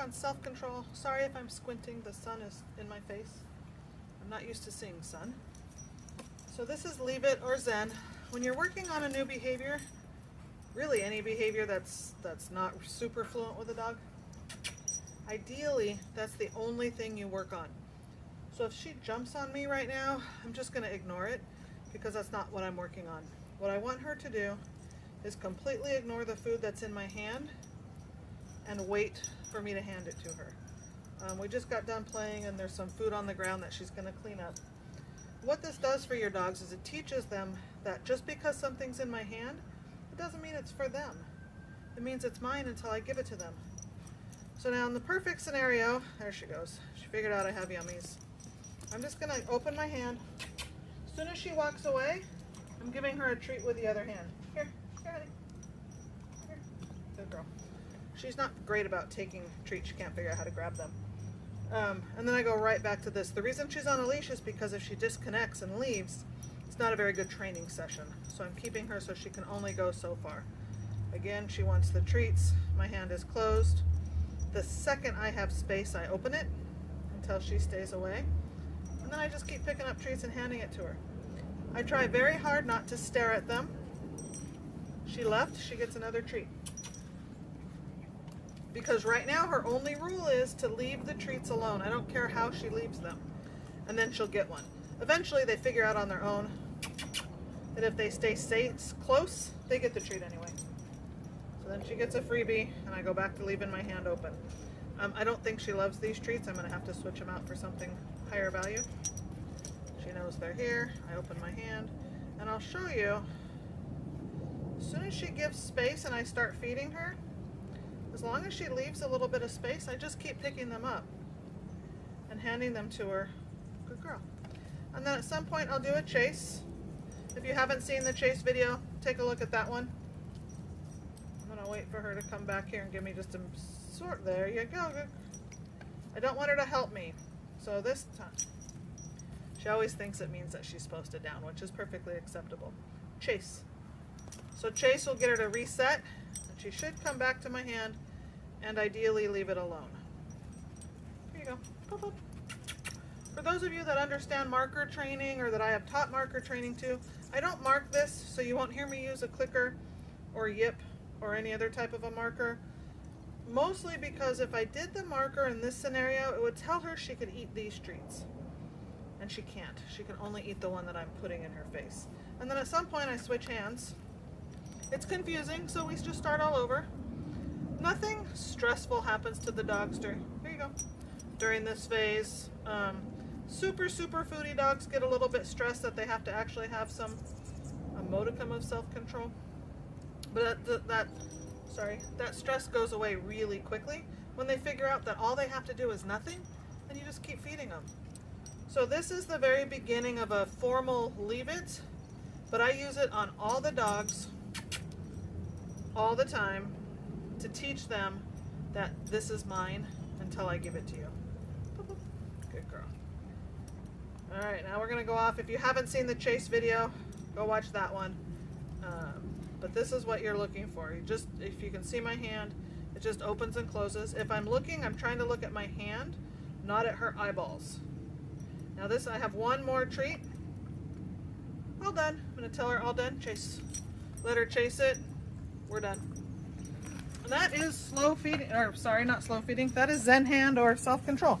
on self-control. Sorry if I'm squinting, the sun is in my face. I'm not used to seeing sun. So this is Leave It or Zen. When you're working on a new behavior, really any behavior that's not super fluent with a dog, ideally that's the only thing you work on. So if she jumps on me right now, I'm just going to ignore it because that's not what I'm working on. What I want her to do is completely ignore the food that's in my hand and wait for me to hand it to her. We just got done playing and there's some food on the ground that she's going to clean up. What this does for your dogs is it teaches them that just because something's in my hand, it doesn't mean it's for them. It means it's mine until I give it to them. So now in the perfect scenario, there she goes. She figured out I have yummies. I'm just going to open my hand. As soon as she walks away, I'm giving her a treat with the other hand. Here, honey. Here. Good girl. She's not great about taking treats. She can't figure out how to grab them. And then I go right back to this. The reason she's on a leash is because if she disconnects and leaves, it's not a very good training session. So I'm keeping her so she can only go so far. Again, she wants the treats. My hand is closed. The second I have space, I open it until she stays away. And then I just keep picking up treats and handing it to her. I try very hard not to stare at them. She left, she gets another treat. Because right now her only rule is to leave the treats alone. I don't care how she leaves them. And then she'll get one. Eventually they figure out on their own that if they stay close, they get the treat anyway. So then she gets a freebie and I go back to leaving my hand open. I don't think she loves these treats. I'm going to have to switch them out for something higher value. She knows they're here. I open my hand and I'll show you. As soon as she gives space and I start feeding her, as long as she leaves a little bit of space, I just keep picking them up and handing them to her. Good girl. And then at some point I'll do a chase. If you haven't seen the chase video, take a look at that one. I'm gonna wait for her to come back here and give me just a sort. There you go. I don't want her to help me. So this time, she always thinks it means that she's supposed to down, which is perfectly acceptable. Chase. So chase will get her to reset. She should come back to my hand and ideally leave it alone. Here you go. Boop, boop. For those of you that understand marker training or that I have taught marker training to, I don't mark this, so you won't hear me use a clicker or yip or any other type of a marker. Mostly because if I did the marker in this scenario, it would tell her she could eat these treats. And she can't. She can only eat the one that I'm putting in her face. And then at some point I switch hands. It's confusing, so we just start all over. Nothing stressful happens to the dogs here you go, during this phase. Super foodie dogs get a little bit stressed that they have to actually have a modicum of self-control. But that stress goes away really quickly when they figure out that all they have to do is nothing, and you just keep feeding them. So this is the very beginning of a formal leave it, but I use it on all the dogs all the time to teach them that this is mine until I give it to you. Good girl. All right, now we're gonna go off. If you haven't seen the chase video, go watch that one. But this is what you're looking for. If you can see my hand, it just opens and closes. If I'm looking, I'm trying to look at my hand, not at her eyeballs. Now this, I have one more treat. All done. I'm gonna tell her all done. Chase. Let her chase it. We're done. And that is slow feeding, or sorry, not slow feeding. That is Zen Hand or self-control.